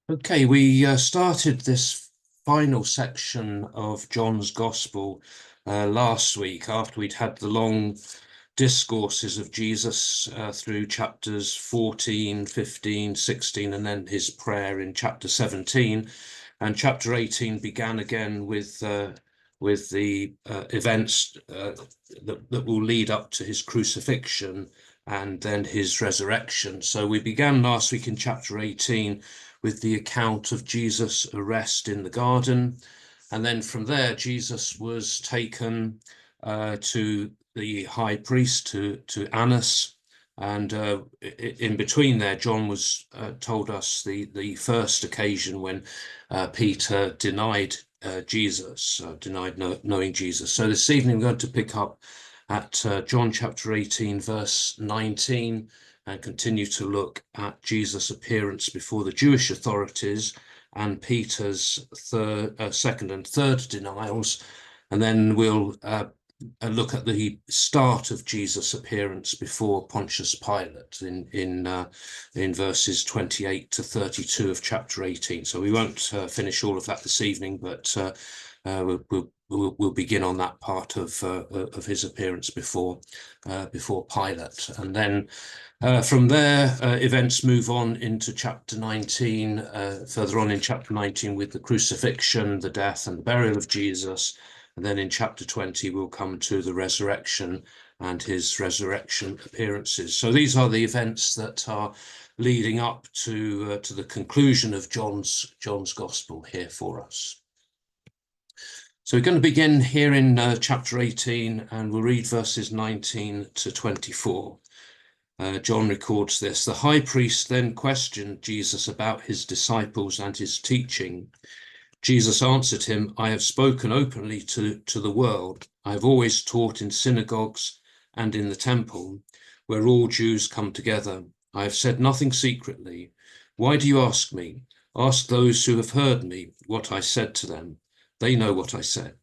Okay, we started this final section of John's Gospel last week after we'd had the long discourses of Jesus through chapters 14, 15, 16, and then his prayer in chapter 17. And chapter 18 began again with the events that will lead up to his crucifixion and then his resurrection. So we began last week in chapter 18 with the account of Jesus' arrest in the garden. And then from there, Jesus was taken to the high priest, to Annas. And in between there, John was told us the first occasion when Peter denied Jesus, denied knowing Jesus. So this evening, we're going to pick up at John chapter 18, verse 19, and continue to look at Jesus' appearance before the Jewish authorities and Peter's second and third denials. And then we'll look at the start of Jesus' appearance before Pontius Pilate in verses 28 to 32 of chapter 18. So we won't finish all of that this evening, but we'll begin on that part of his appearance before Pilate, and then from there events move on into chapter 19. Further on in chapter 19, with the crucifixion, the death, and the burial of Jesus. And then in chapter 20, we'll come to the resurrection and his resurrection appearances. So these are the events that are leading up to the conclusion of John's Gospel here for us. So we're going to begin here in chapter 18, and we'll read verses 19 to 24. John records this. The high priest then questioned Jesus about his disciples and his teaching. Jesus answered him, I have spoken openly to the world. I have always taught in synagogues and in the temple, where all Jews come together. I have said nothing secretly. Why do you ask me? Ask those who have heard me what I said to them. They know what I said.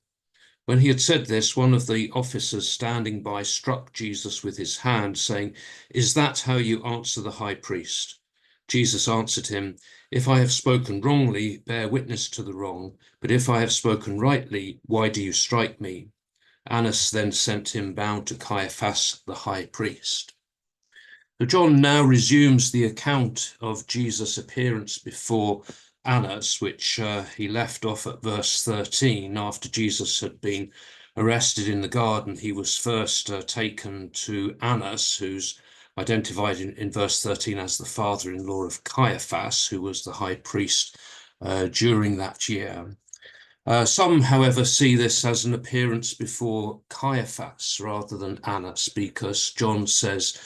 When he had said this, one of the officers standing by struck Jesus with his hand, saying, Is that how you answer the high priest? Jesus answered him, If I have spoken wrongly, bear witness to the wrong. But if I have spoken rightly, why do you strike me? Annas then sent him bound to Caiaphas, the high priest. So John now resumes the account of Jesus' appearance before Annas, which he left off at verse 13. After Jesus had been arrested in the garden, he was first taken to Annas, who's identified in verse 13 as the father-in-law of Caiaphas, who was the high priest during that year. Some, however, see this as an appearance before Caiaphas rather than Annas, because John says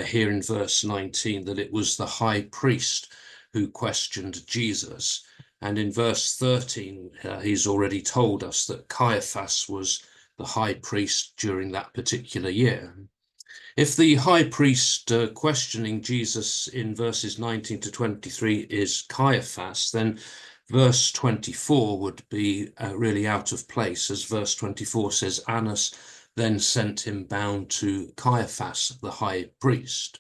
here in verse 19 that it was the high priest who questioned Jesus. And in verse 13, he's already told us that Caiaphas was the high priest during that particular year. If the high priest questioning Jesus in verses 19 to 23 is Caiaphas, then verse 24 would be really out of place, as verse 24 says, Annas then sent him bound to Caiaphas, the high priest.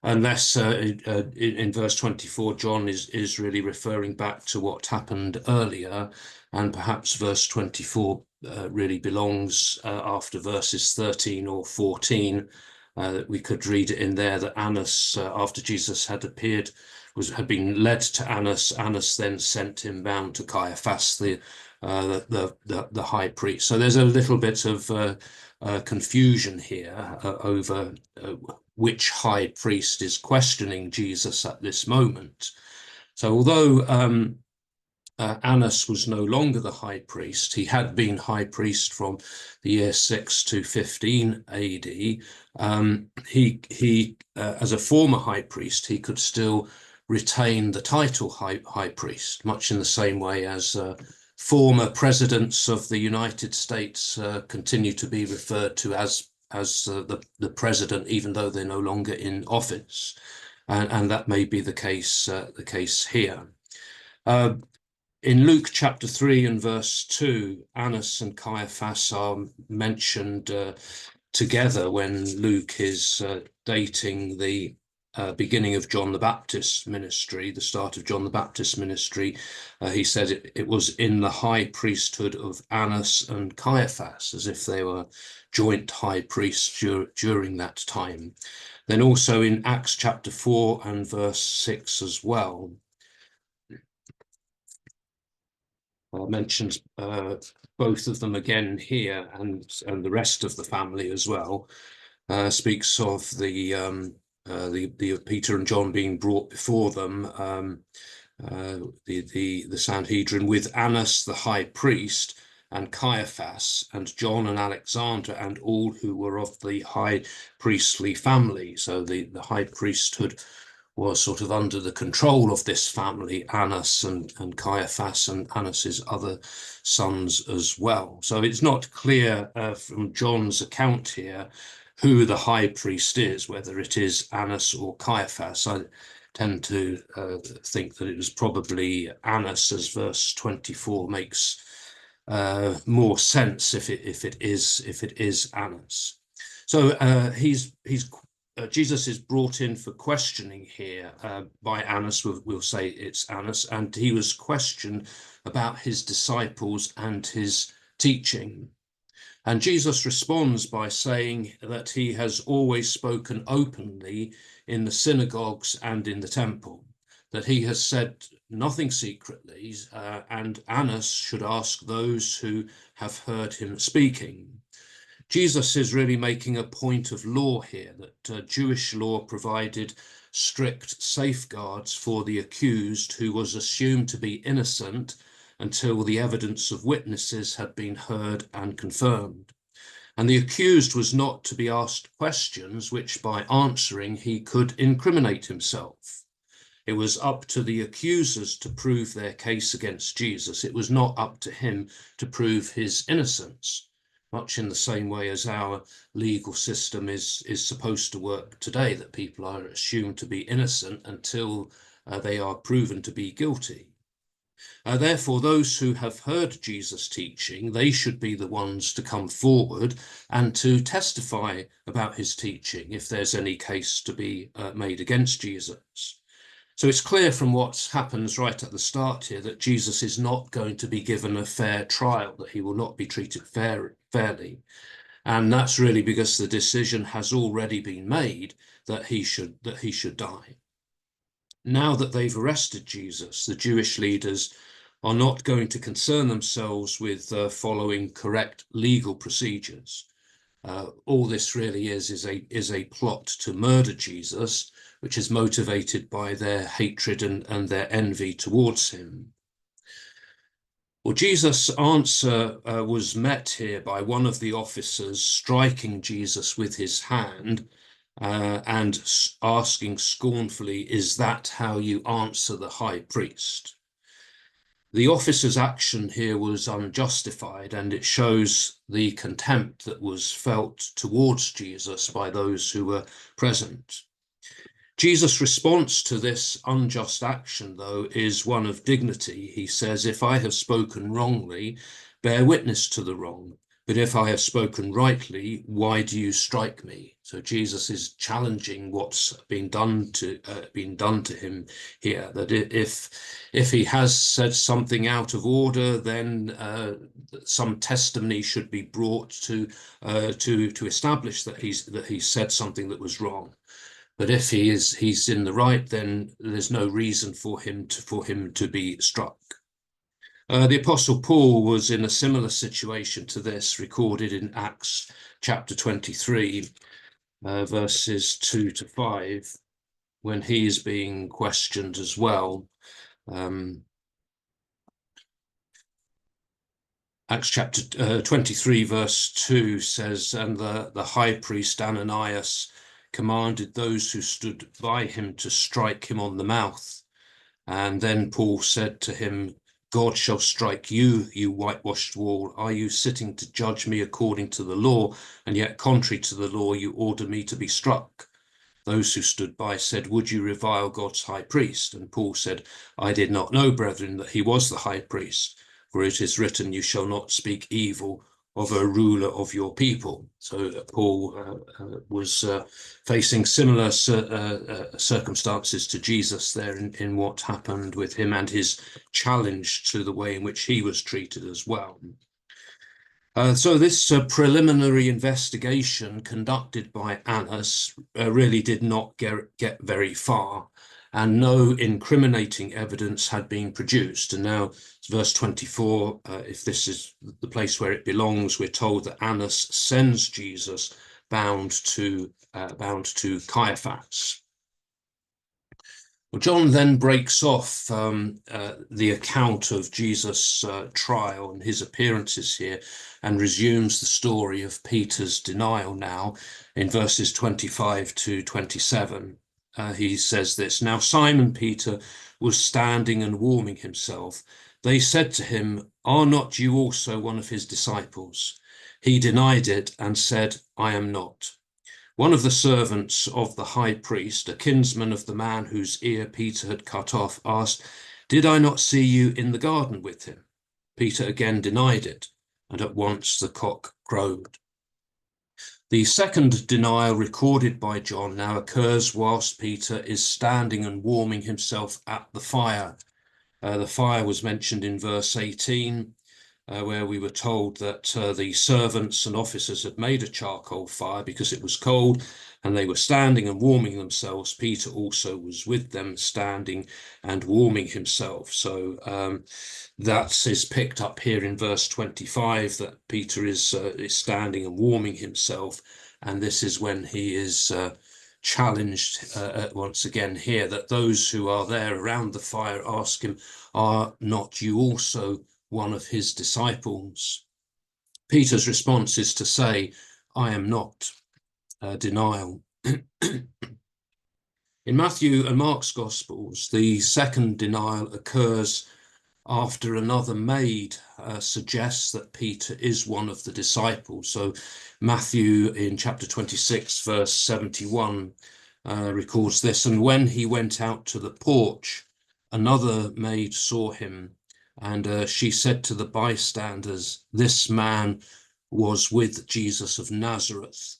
Unless in verse 24, John is really referring back to what happened earlier, and perhaps verse 24 really belongs after verses 13 or 14. We could read it in there that Annas, after Jesus had appeared, had been led to Annas. Annas then sent him bound to Caiaphas, the high priest. So there's a little bit of confusion here over which high priest is questioning Jesus at this moment. So although Annas was no longer the high priest, he had been high priest from the year 6 to 15 AD. He as a former high priest, he could still retain the title high priest, much in the same way as former presidents of the United States continue to be referred to as the president, even though they're no longer in office, and that may be the case here. In Luke chapter 3 and verse 2, Annas and Caiaphas are mentioned together when Luke is dating the beginning of John the Baptist's ministry, the start of John the Baptist's ministry, he said it was in the high priesthood of Annas and Caiaphas, as if they were joint high priests during that time. Then also in Acts chapter 4 and verse 6 as well, mentions both of them again here, and the rest of the family as well. Speaks of the Peter and John being brought before them, the Sanhedrin, with Annas the high priest, and Caiaphas, and John and Alexander, and all who were of the high priestly family. So the high priesthood was sort of under the control of this family, Annas and Caiaphas and Annas's other sons as well. So it's not clear from John's account here who the high priest is, whether it is Annas or Caiaphas. I tend to think that it was probably Annas, as verse 24 makes more sense if it is Annas. So Jesus is brought in for questioning here by Annas. We'll say it's Annas, and he was questioned about his disciples and his teaching. And Jesus responds by saying that he has always spoken openly in the synagogues and in the temple, that he has said nothing secretly, and Annas should ask those who have heard him speaking. Jesus is really making a point of law here, that Jewish law provided strict safeguards for the accused, who was assumed to be innocent until the evidence of witnesses had been heard and confirmed. And the accused was not to be asked questions which, by answering, he could incriminate himself. It was up to the accusers to prove their case against Jesus. It was not up to him to prove his innocence, much in the same way as our legal system is supposed to work today, that people are assumed to be innocent until they are proven to be guilty. Therefore, those who have heard Jesus' teaching, they should be the ones to come forward and to testify about his teaching if there's any case to be made against Jesus. So it's clear from what happens right at the start here that Jesus is not going to be given a fair trial, that he will not be treated fairly. And that's really because the decision has already been made that he should die. Now that they've arrested Jesus, the Jewish leaders are not going to concern themselves with following correct legal procedures. All this really is a plot to murder Jesus, which is motivated by their hatred and their envy towards him. Well, Jesus' answer was met here by one of the officers striking Jesus with his hand and asking scornfully, "Is that how you answer the high priest?" The officer's action here was unjustified, and it shows the contempt that was felt towards Jesus by those who were present. Jesus' response to this unjust action, though, is one of dignity. He says, "If I have spoken wrongly, bear witness to the wrong. But if I have spoken rightly, why do you strike me?" So Jesus is challenging what's been done to him here. That if he has said something out of order, then some testimony should be brought to establish that he's said something that was wrong. But if he's in the right, then there's no reason for him to be struck. The Apostle Paul was in a similar situation to this, recorded in Acts chapter 23, verses 2 to 5, when he is being questioned as well. Acts chapter 23, verse 2 says, "And the high priest Ananias commanded those who stood by him to strike him on the mouth. And then Paul said to him, 'God shall strike you, you whitewashed wall. Are you sitting to judge me according to the law? And yet contrary to the law, you order me to be struck.' Those who stood by said, 'Would you revile God's high priest?' And Paul said, 'I did not know, brethren, that he was the high priest. For it is written, you shall not speak evil of a ruler of your people. So Paul was facing similar circumstances to Jesus there in what happened with him and his challenge to the way in which he was treated as well. So this preliminary investigation conducted by Annas really did not get very far, and no incriminating evidence had been produced. And now, verse 24, if this is the place where it belongs, we're told that Annas sends Jesus bound to Caiaphas. Well, John then breaks off the account of Jesus' trial and his appearances here and resumes the story of Peter's denial now in verses 25 to 27. He says this, "Now Simon Peter was standing and warming himself. They said to him, 'Are not you also one of his disciples?' He denied it and said, 'I am not.' One of the servants of the high priest, a kinsman of the man whose ear Peter had cut off, asked, 'Did I not see you in the garden with him?' Peter again denied it, and at once the cock crowed." The second denial recorded by John now occurs whilst Peter is standing and warming himself at the fire. The fire was mentioned in verse 18. Where we were told that the servants and officers had made a charcoal fire because it was cold, and they were standing and warming themselves. Peter also was with them, standing and warming himself. So that is picked up here in verse 25, that Peter is standing and warming himself, and this is when he is challenged once again here, that those who are there around the fire ask him, "Are not you also one of his disciples?" Peter's response is to say, "I am not," denial. In Matthew and Mark's Gospels, the second denial occurs after another maid suggests that Peter is one of the disciples. So Matthew in chapter 26, verse 71 records this, "And when he went out to the porch, another maid saw him, and she said to the bystanders, 'This man was with Jesus of Nazareth.'"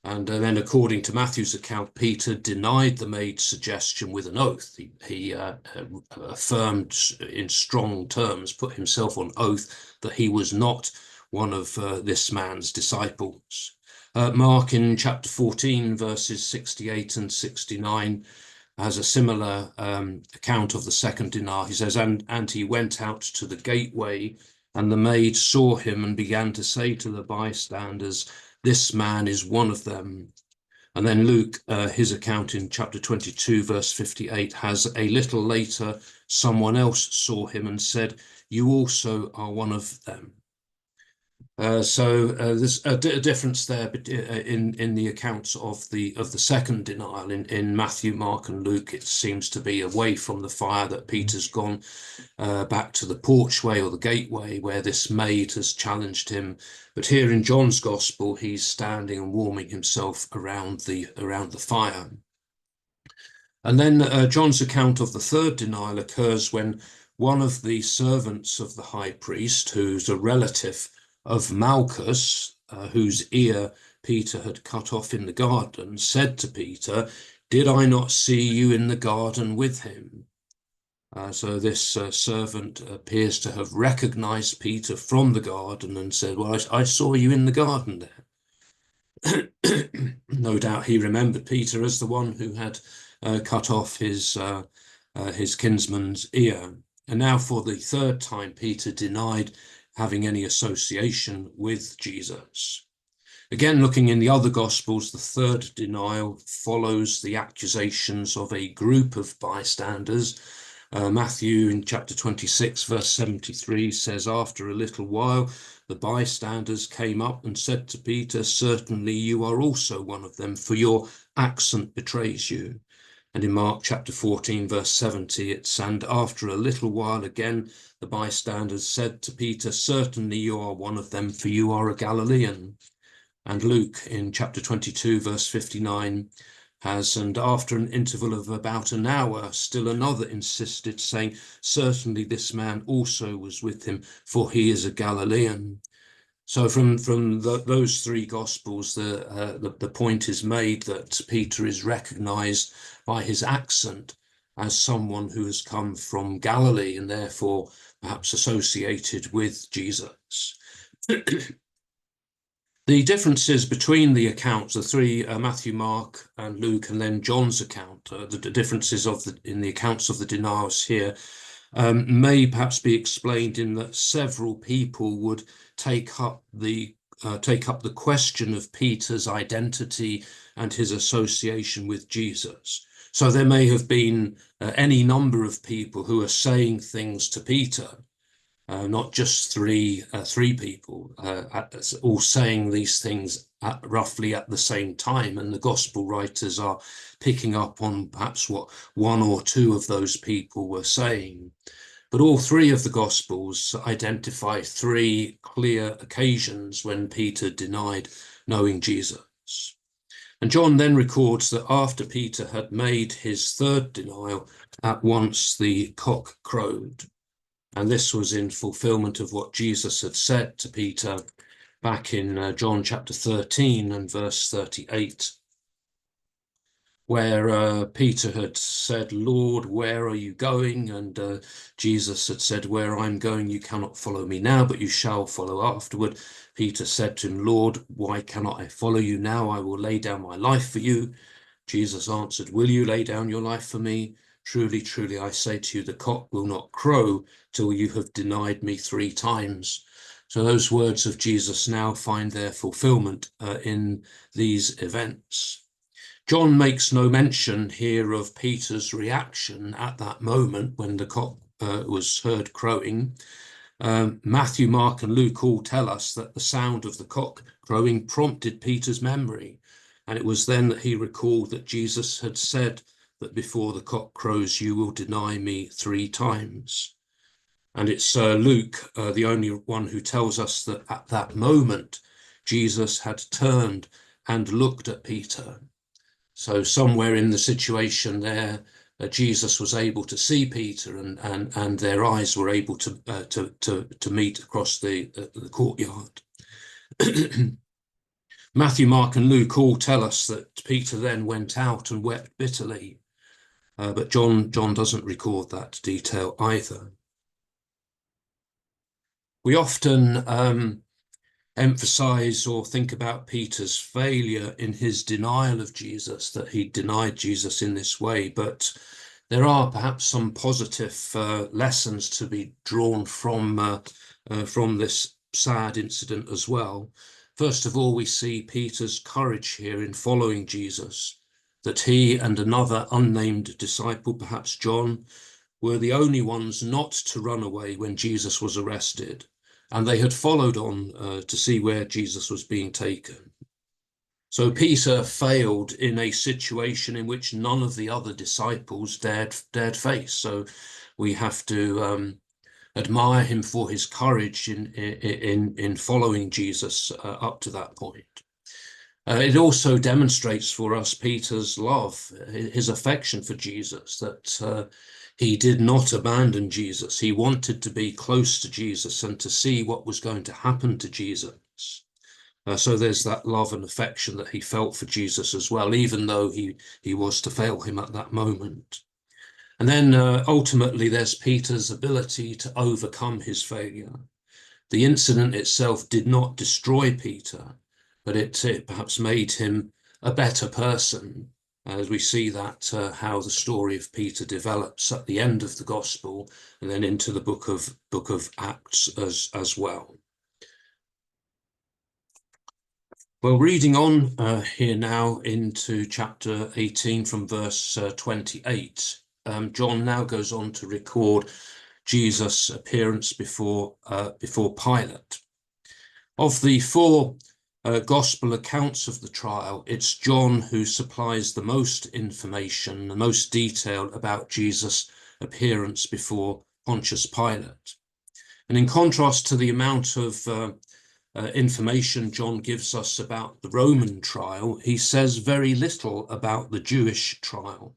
And then, according to Matthew's account, Peter denied the maid's suggestion with an oath. He affirmed in strong terms, put himself on oath, that he was not one of this man's disciples. Mark in chapter 14, verses 68 and 69, has a similar account of the second denial. He says, and he went out to the gateway, and the maid saw him and began to say to the bystanders, 'This man is one of them.'" And then Luke, his account in chapter 22, verse 58, has, "A little later, someone else saw him and said, 'You also are one of them.'" So there's a difference there in the accounts of the second denial. In Matthew, Mark, and Luke, it seems to be away from the fire, that Peter's gone back to the porchway or the gateway where this maid has challenged him. But here in John's Gospel, he's standing and warming himself around the fire. And then John's account of the third denial occurs when one of the servants of the high priest, who's a relative of Malchus, whose ear Peter had cut off in the garden, said to Peter, "Did I not see you in the garden with him?" So this servant appears to have recognized Peter from the garden and said, "Well, I saw you in the garden there." No doubt he remembered Peter as the one who had cut off his kinsman's ear. And now for the third time, Peter denied having any association with Jesus. Again, looking in the other Gospels, the third denial follows the accusations of a group of bystanders. Matthew in chapter 26, verse 73 says, "After a little while, the bystanders came up and said to Peter, 'Certainly you are also one of them, for your accent betrays you.'" And in Mark chapter 14, verse 70, it's, "And after a little while again, the bystanders said to Peter, 'Certainly you are one of them, for you are a Galilean.'" And Luke in chapter 22, verse 59 has, "And after an interval of about an hour, still another insisted, saying, 'Certainly this man also was with him, for he is a Galilean.'" So from those three Gospels, the point is made that Peter is recognized by his accent as someone who has come from Galilee and therefore perhaps associated with Jesus. The differences between the accounts, the three, Matthew, Mark, and Luke, and then John's account, the differences in the accounts of the denials here, may perhaps be explained in that several people would take up the question of Peter's identity and his association with Jesus. So there may have been any number of people who are saying things to Peter. Not just three people, all saying these things roughly at the same time, and the gospel writers are picking up on perhaps what one or two of those people were saying. But all three of the gospels identify three clear occasions when Peter denied knowing Jesus. And John then records that after Peter had made his third denial, at once the cock crowed. And this was in fulfillment of what Jesus had said to Peter back in John chapter 13 and verse 38, where Peter had said, "Lord, where are you going?" And Jesus had said, "Where I'm going, you cannot follow me now, but you shall follow afterward." Peter said to him, "Lord, why cannot I follow you now? I will lay down my life for you." Jesus answered, "Will you lay down your life for me? Truly, truly, I say to you, the cock will not crow till you have denied me 3 times. So those words of Jesus now find their fulfillment in these events. John makes no mention here of Peter's reaction at that moment when the cock was heard crowing. Matthew, Mark, and Luke all tell us that the sound of the cock crowing prompted Peter's memory. And it was then that he recalled that Jesus had said that before the cock crows, you will deny me 3 times. And it's Luke, the only one who tells us that at that moment, Jesus had turned and looked at Peter. So somewhere in the situation there, Jesus was able to see Peter, and their eyes were able to meet across the courtyard. Matthew, Mark, and Luke all tell us that Peter then went out and wept bitterly, but John doesn't record that detail either. We often emphasize or think about Peter's failure in his denial of Jesus, that he denied Jesus in this way, but there are perhaps some positive lessons to be drawn from this sad incident as well. First of all, we see Peter's courage here in following Jesus, that he and another unnamed disciple, perhaps John, were the only ones not to run away when Jesus was arrested, and they had followed on to see where Jesus was being taken. So Peter failed in a situation in which none of the other disciples dared face. So we have to admire him for his courage in following Jesus up to that point. It also demonstrates for us Peter's love, his affection for Jesus, that he did not abandon Jesus. He wanted to be close to Jesus and to see what was going to happen to Jesus. So there's that love and affection that he felt for Jesus as well, even though he was to fail him at that moment. And then ultimately there's Peter's ability to overcome his failure. The incident itself did not destroy Peter, but it perhaps made him a better person, as we see that how the story of Peter develops at the end of the gospel and then into the book of Acts as well. Well, reading on here now into chapter 18 from verse 28, John now goes on to record Jesus' appearance before Pilate. Of the 4 gospel accounts of the trial, it's John who supplies the most information, the most detail about Jesus' appearance before Pontius Pilate. And in contrast to the amount of information John gives us about the Roman trial, he says very little about the Jewish trial.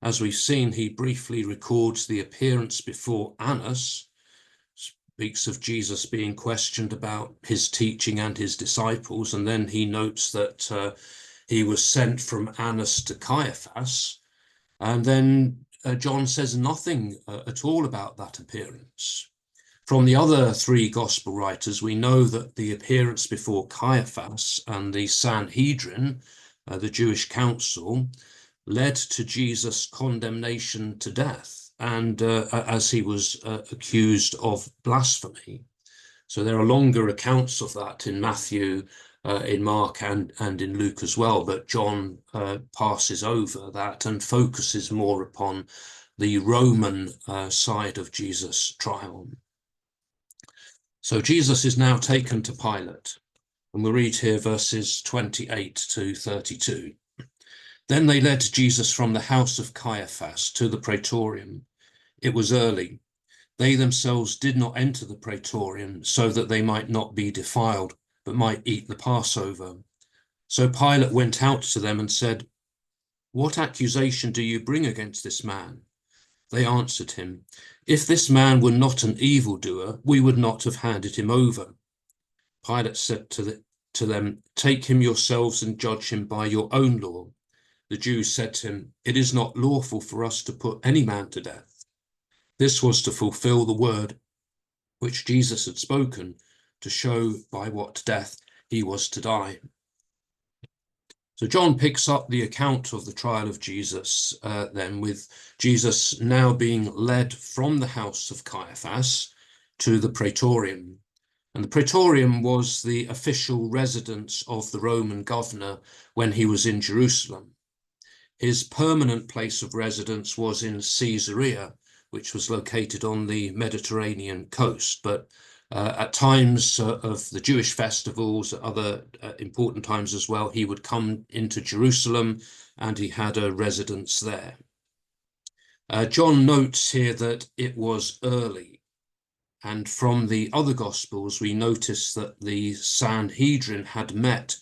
As we've seen, he briefly records the appearance before Annas, speaks of Jesus being questioned about his teaching and his disciples, and then he notes that he was sent from Annas to Caiaphas, and then John says nothing at all about that appearance. From the other three gospel writers, we know that the appearance before Caiaphas and the Sanhedrin, the Jewish council, led to Jesus' condemnation to death, and as he was accused of blasphemy. So there are longer accounts of that in Matthew, in Mark, and in Luke as well, but John passes over that and focuses more upon the Roman side of Jesus' trial. So Jesus is now taken to Pilate, and we'll read here verses 28 to 32. Then they led Jesus from the house of Caiaphas to the praetorium. It was early. They themselves did not enter the praetorium so that they might not be defiled, but might eat the Passover. So Pilate went out to them and said, "What accusation do you bring against this man?" They answered him, "If this man were not an evildoer, we would not have handed him over." Pilate said to them, "Take him yourselves and judge him by your own law." The Jews said to him, "It is not lawful for us to put any man to death." This was to fulfill the word which Jesus had spoken, to show by what death he was to die. So John picks up the account of the trial of Jesus then, with Jesus now being led from the house of Caiaphas to the praetorium. And the praetorium was the official residence of the Roman governor when he was in Jerusalem. His permanent place of residence was in Caesarea, which was located on the Mediterranean coast. But at times of the Jewish festivals, at other important times as well, he would come into Jerusalem, and he had a residence there. John notes here that it was early. And from the other Gospels, we notice that the Sanhedrin had met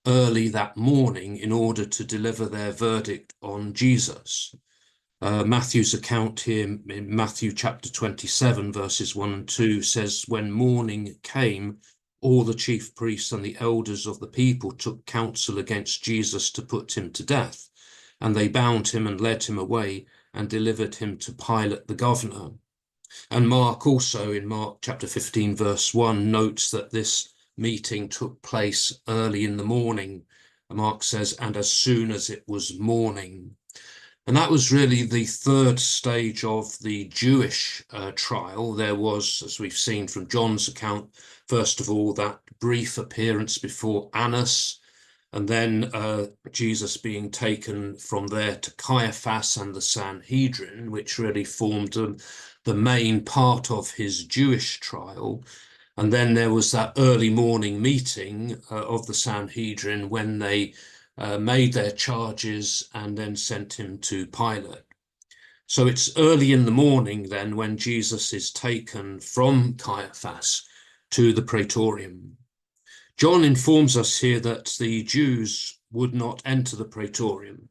early that morning in order to deliver their verdict on Jesus. Matthew's account here in Matthew chapter 27, verses 1 and 2 says, "When morning came, all the chief priests and the elders of the people took counsel against Jesus to put him to death. And they bound him and led him away and delivered him to Pilate the governor." And Mark also, in Mark chapter 15, verse 1, notes that this meeting took place early in the morning. Mark says, "And as soon as it was morning." And that was really the third stage of the Jewish trial. There was, as we've seen from John's account, first of all, that brief appearance before Annas, and then Jesus being taken from there to Caiaphas and the Sanhedrin, which really formed the main part of his Jewish trial. And then there was that early morning meeting of the Sanhedrin when they made their charges and then sent him to Pilate. So it's early in the morning then when Jesus is taken from Caiaphas to the praetorium. John informs us here that the Jews would not enter the praetorium.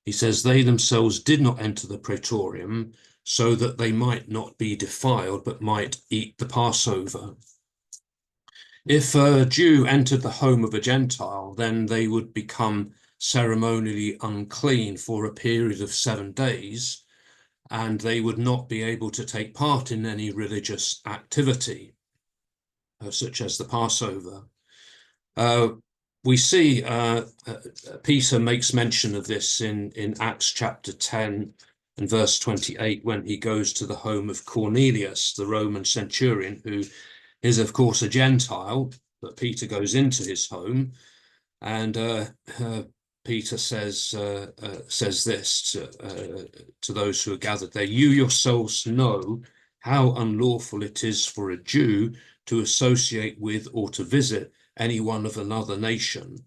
He says they themselves did not enter the praetorium so that they might not be defiled, but might eat the Passover. If a Jew entered the home of a Gentile, then they would become ceremonially unclean for a period of 7 days, and they would not be able to take part in any religious activity, such as the Passover. We see Peter makes mention of this in Acts chapter 10 and verse 28, when he goes to the home of Cornelius, the Roman centurion, who is, of course, a Gentile, but Peter goes into his home, and Peter says this to those who are gathered there: "You yourselves know how unlawful it is for a Jew to associate with or to visit anyone of another nation.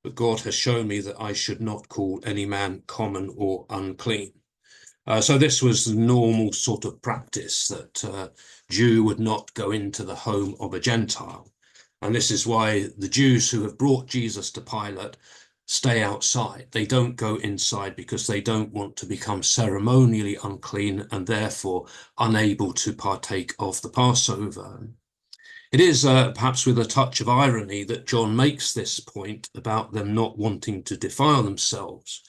But God has shown me that I should not call any man common or unclean." So this was the normal sort of practice, that a Jew would not go into the home of a Gentile. And this is why the Jews who have brought Jesus to Pilate stay outside. They don't go inside because they don't want to become ceremonially unclean and therefore unable to partake of the Passover. It is perhaps with a touch of irony that John makes this point about them not wanting to defile themselves.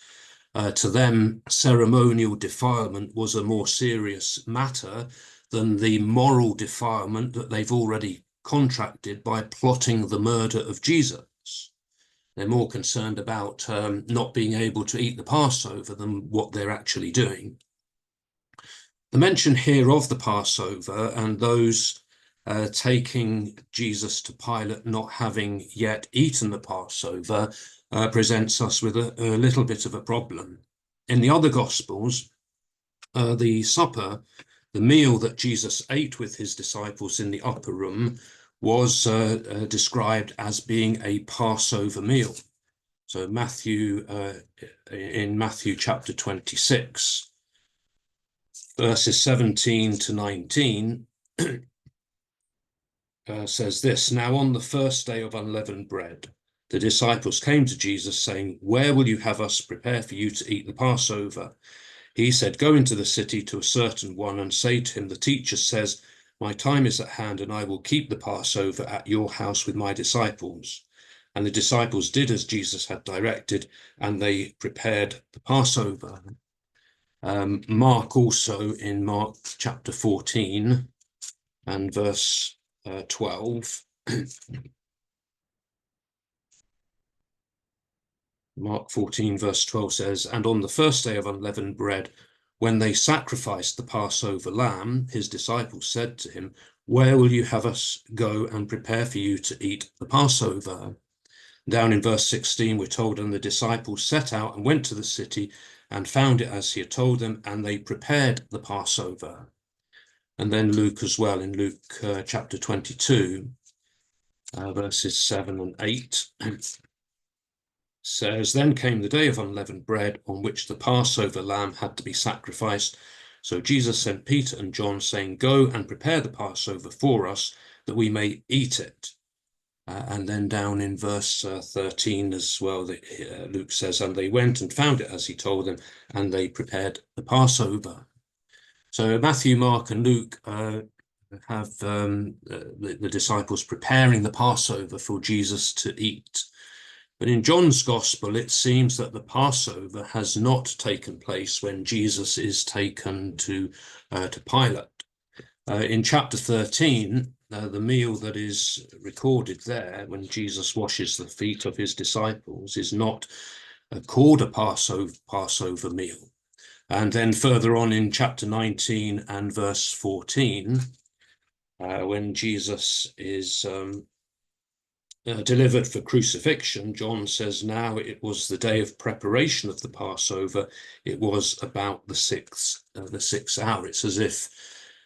To them, ceremonial defilement was a more serious matter than the moral defilement that they've already contracted by plotting the murder of Jesus. They're more concerned about not being able to eat the Passover than what they're actually doing. The mention here of the Passover and those taking Jesus to Pilate not having yet eaten the Passover presents us with a little bit of a problem. In the other Gospels, the supper, the meal that Jesus ate with his disciples in the upper room, was described as being a Passover meal. So in Matthew chapter 26, verses 17 to 19, says this, "Now on the first day of unleavened bread, the disciples came to Jesus saying, 'Where will you have us prepare for you to eat the Passover?' He said, 'Go into the city to a certain one and say to him, the teacher says, my time is at hand and I will keep the Passover at your house with my disciples.' And the disciples did as Jesus had directed, and they prepared the Passover." Mark also, in Mark chapter 14 and verse 12, Mark 14 verse 12 says, "And on the first day of unleavened bread, when they sacrificed the Passover lamb, his disciples said to him, 'Where will you have us go and prepare for you to eat the Passover?' Down in verse 16, we're told, "And the disciples set out and went to the city and found it as he had told them, and they prepared the Passover." And then Luke as well, in Luke chapter 22, verses 7 and 8, says, "Then came the day of unleavened bread on which the Passover lamb had to be sacrificed. So Jesus sent Peter and John, saying, 'Go and prepare the Passover for us, that we may eat it.'" And then down in verse 13 as well, Luke says, "And they went and found it as he told them, and they prepared the Passover." So Matthew, Mark, and Luke have the disciples preparing the Passover for Jesus to eat. But in John's Gospel, it seems that the Passover has not taken place when Jesus is taken to Pilate. In chapter 13, the meal that is recorded there when Jesus washes the feet of his disciples is not called a Passover meal. And then further on in chapter 19 and verse 14, when Jesus is delivered for crucifixion, John says, "Now it was the day of preparation of the Passover. It was about the sixth hour." It's as if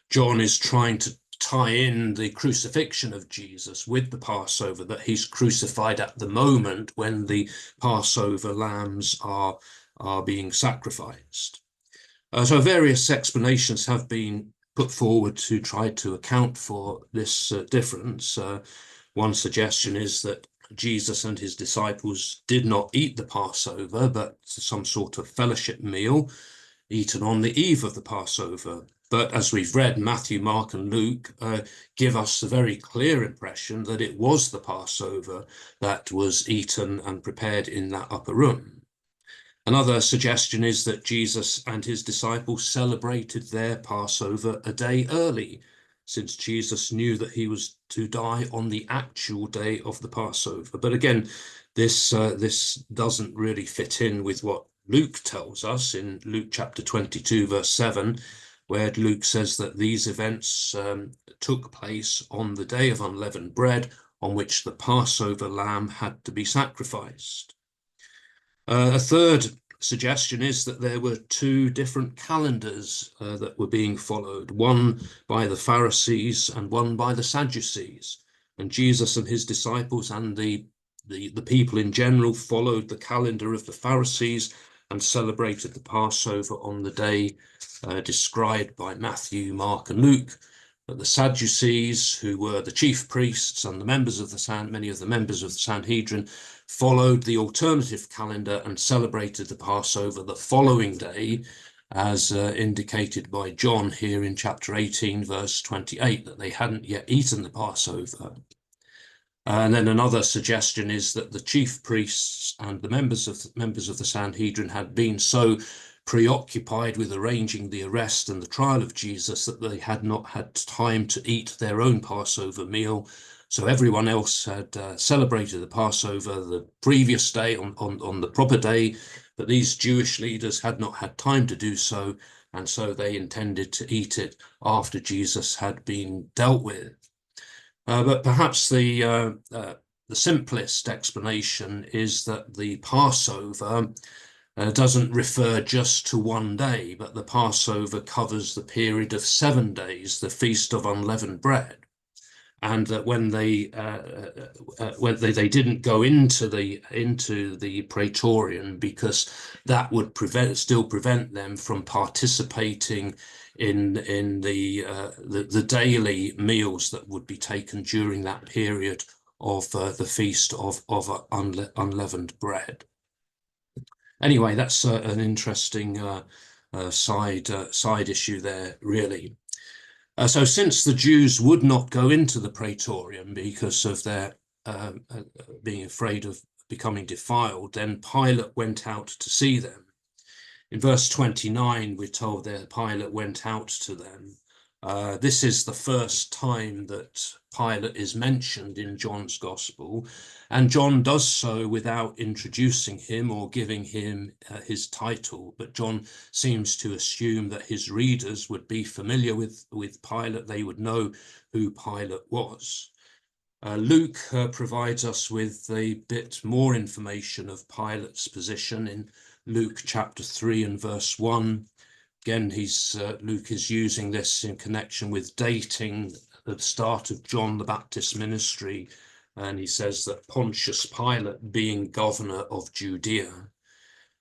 John is trying to tie in the crucifixion of Jesus with the Passover, that he's crucified at the moment when the Passover lambs are being sacrificed. So various explanations have been put forward to try to account for this difference. One suggestion is that Jesus and his disciples did not eat the Passover, but some sort of fellowship meal eaten on the eve of the Passover. But as we've read, Matthew, Mark, and Luke give us a very clear impression that it was the Passover that was eaten and prepared in that upper room. Another suggestion is that Jesus and his disciples celebrated their Passover a day early, since Jesus knew that he was to die on the actual day of the Passover. But again, this doesn't really fit in with what Luke tells us in Luke chapter 22, verse 7, where Luke says that these events took place on the day of unleavened bread, on which the Passover lamb had to be sacrificed. A third suggestion is that there were two different calendars that were being followed, one by the Pharisees and one by the Sadducees. And Jesus and his disciples and the people in general followed the calendar of the Pharisees and celebrated the Passover on the day described by Matthew, Mark, and Luke, But the Sadducees, who were the chief priests and the members of many of the members of the Sanhedrin, followed the alternative calendar and celebrated the Passover the following day, as indicated by John here in chapter 18, verse 28, that they hadn't yet eaten the Passover. And then another suggestion is that the chief priests and the members of the Sanhedrin had been so preoccupied with arranging the arrest and the trial of Jesus that they had not had time to eat their own Passover meal. So everyone else had celebrated the Passover the previous day on the proper day, but these Jewish leaders had not had time to do so, and so they intended to eat it after Jesus had been dealt with. But perhaps the simplest explanation is that the Passover doesn't refer just to one day, but the Passover covers the period of 7 days, the Feast of Unleavened Bread. And that when they didn't go into the Praetorium, because that would still prevent them from participating in the daily meals that would be taken during that period of the Feast of Unleavened Bread. Anyway, that's an interesting side issue there, really. So since the Jews would not go into the Praetorium because of their being afraid of becoming defiled, then Pilate went out to see them. In verse 29, we're told that Pilate went out to them. This is the first time that Pilate is mentioned in John's Gospel, and John does so without introducing him or giving him his title, but John seems to assume that his readers would be familiar with Pilate. They would know who Pilate was. Luke provides us with a bit more information of Pilate's position in Luke chapter 3 and verse 1. Again, Luke is using this in connection with dating the start of John the Baptist's ministry, and he says that Pontius Pilate being governor of Judea,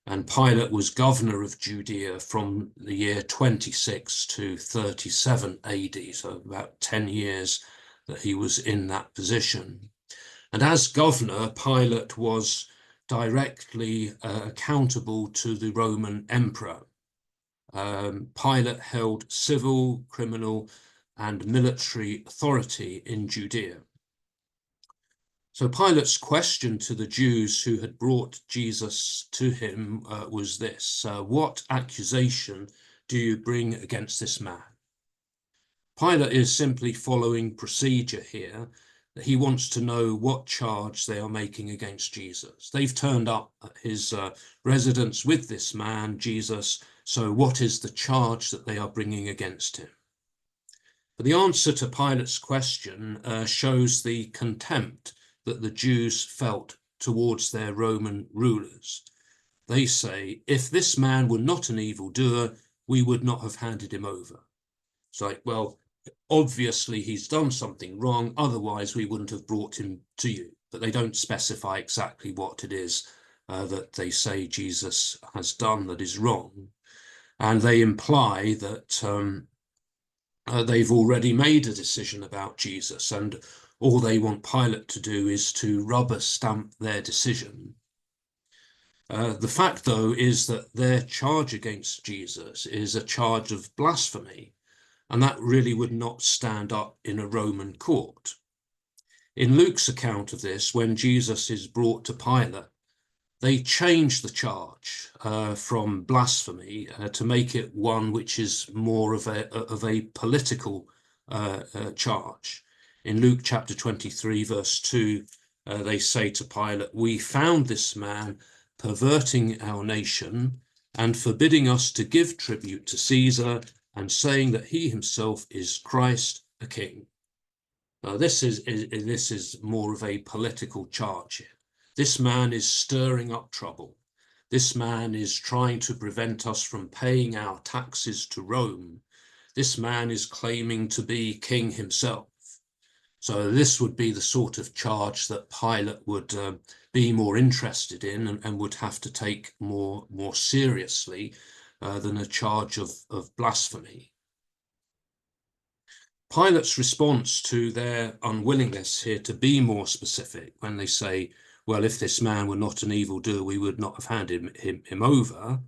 and Pilate was governor of Judea from the year 26 to 37 AD, so about 10 years that he was in that position. And as governor, Pilate was directly accountable to the Roman emperor. Pilate held civil, criminal, and military authority in Judea. So Pilate's question to the Jews who had brought Jesus to him was this: what accusation do you bring against this man? Pilate is simply following procedure here. He wants to know what charge they are making against Jesus. They've turned up at his residence with this man, Jesus, so what is the charge that they are bringing against him? But the answer to Pilate's question shows the contempt that the Jews felt towards their Roman rulers. They say, if this man were not an evildoer, we would not have handed him over. It's like, well, obviously he's done something wrong, otherwise we wouldn't have brought him to you. But they don't specify exactly what it is that they say Jesus has done that is wrong. And they imply that they've already made a decision about Jesus, and all they want Pilate to do is to rubber stamp their decision. The fact, though, is that their charge against Jesus is a charge of blasphemy, and that really would not stand up in a Roman court. In Luke's account of this, when Jesus is brought to Pilate, they change the charge from blasphemy to make it one which is more of a political charge. In Luke chapter 23, verse 2, they say to Pilate, "We found this man perverting our nation and forbidding us to give tribute to Caesar, and saying that he himself is Christ, a king." This is more of a political charge here. This man is stirring up trouble. This man is trying to prevent us from paying our taxes to Rome. This man is claiming to be king himself. So this would be the sort of charge that Pilate would be more interested in and would have to take more seriously than a charge of blasphemy. Pilate's response to their unwillingness here to be more specific, when they say, well, if this man were not an evildoer, we would not have handed him over.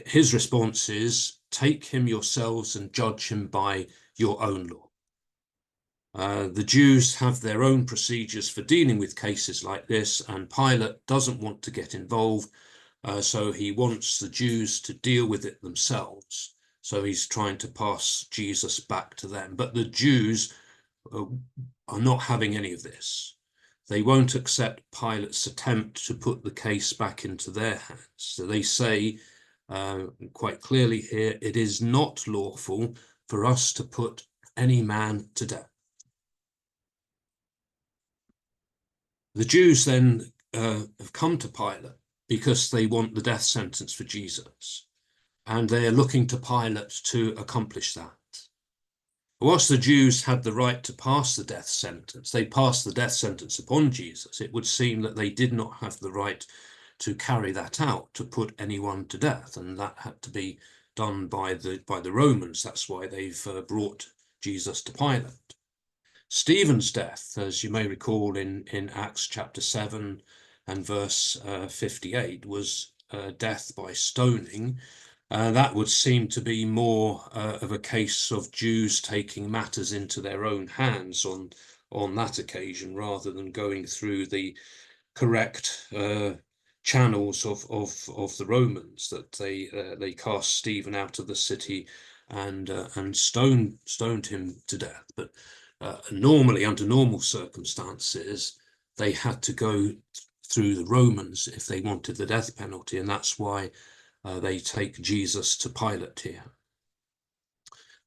His response is, take him yourselves and judge him by your own law. The Jews have their own procedures for dealing with cases like this, and Pilate doesn't want to get involved, so he wants the Jews to deal with it themselves. So he's trying to pass Jesus back to them. But the Jews are not having any of this. They won't accept Pilate's attempt to put the case back into their hands. So they say quite clearly here, it is not lawful for us to put any man to death. The Jews then have come to Pilate because they want the death sentence for Jesus, and they are looking to Pilate to accomplish that. Whilst the Jews had the right to pass the death sentence, they passed the death sentence upon Jesus. It would seem that they did not have the right to carry that out, to put anyone to death, and that had to be done by the Romans. That's why they've brought Jesus to Pilate. Stephen's death, as you may recall in Acts chapter 7 and verse 58, was death by stoning. That would seem to be more of a case of Jews taking matters into their own hands on that occasion, rather than going through the correct channels of the Romans, that they cast Stephen out of the city and stoned him to death. But normally, under normal circumstances, they had to go through the Romans if they wanted the death penalty, and that's why they take Jesus to Pilate here.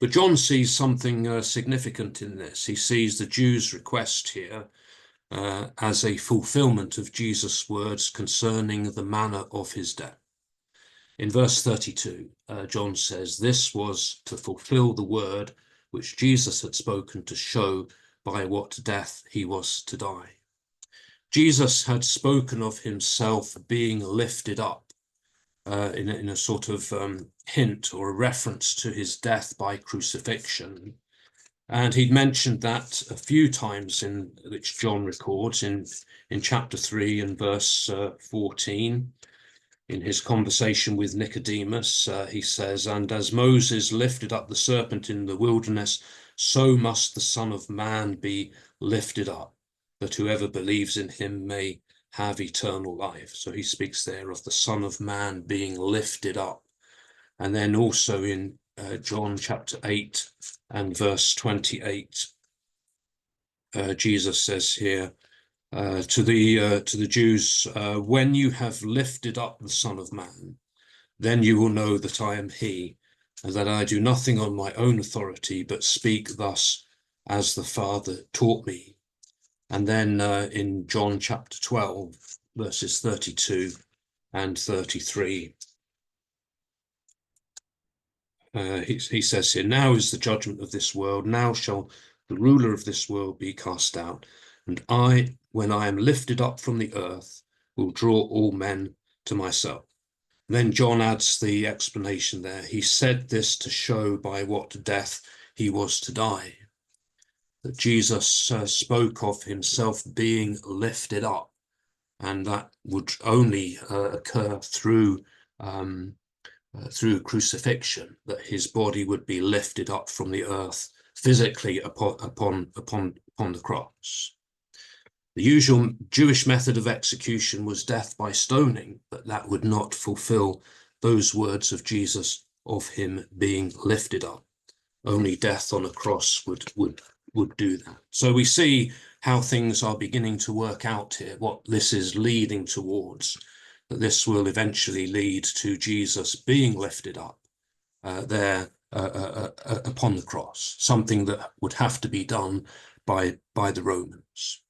But John sees something significant in this. He sees the Jews' request here as a fulfillment of Jesus' words concerning the manner of his death. In verse 32, John says, this was to fulfill the word which Jesus had spoken, to show by what death he was to die. Jesus had spoken of himself being lifted up in a sort of hint or a reference to his death by crucifixion. And he'd mentioned that a few times, in which John records in chapter 3 and verse 14. In his conversation with Nicodemus, he says, and as Moses lifted up the serpent in the wilderness, so must the Son of Man be lifted up, that whoever believes in him may have eternal life. So he speaks there of the Son of Man being lifted up. And then also in John chapter 8 and verse 28, Jesus says here, to the Jews, when you have lifted up the Son of Man, then you will know that I am he, and that I do nothing on my own authority, but speak thus as the Father taught me. And then in John chapter 12, verses 32 and 33, he says here, now is the judgment of this world, now shall the ruler of this world be cast out, and I, when I am lifted up from the earth, will draw all men to myself. And then John adds the explanation there. He said this to show by what death he was to die. That Jesus spoke of himself being lifted up, and that would only occur through crucifixion, that his body would be lifted up from the earth physically upon the cross. The usual Jewish method of execution was death by stoning, but that would not fulfill those words of Jesus of him being lifted up. Only death on a cross would do that. So we see how things are beginning to work out here, what this is leading towards, that this will eventually lead to Jesus being lifted up there upon the cross, something that would have to be done by the Romans.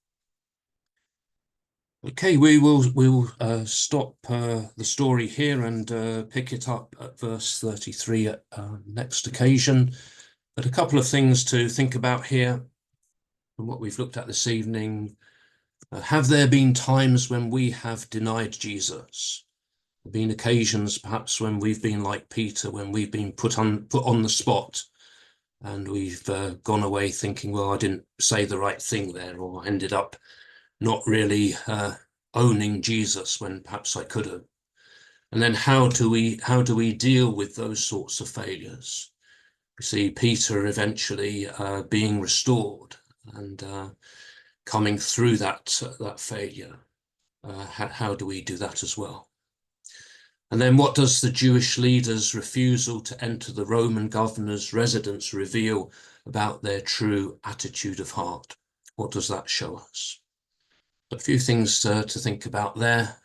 Okay, we will stop the story here and pick it up at verse 33 at next occasion. But a couple of things to think about here from what we've looked at this evening. Have there been times when we have denied Jesus? There have been occasions perhaps when we've been like Peter, when we've been put on the spot and we've gone away thinking, well, I didn't say the right thing there, or I ended up not really owning Jesus when perhaps I could have. And then how do we deal with those sorts of failures? We see Peter eventually being restored and coming through that failure. How do we do that as well? And then what does the Jewish leaders' refusal to enter the Roman governor's residence reveal about their true attitude of heart? What does that show us? A few things to think about there.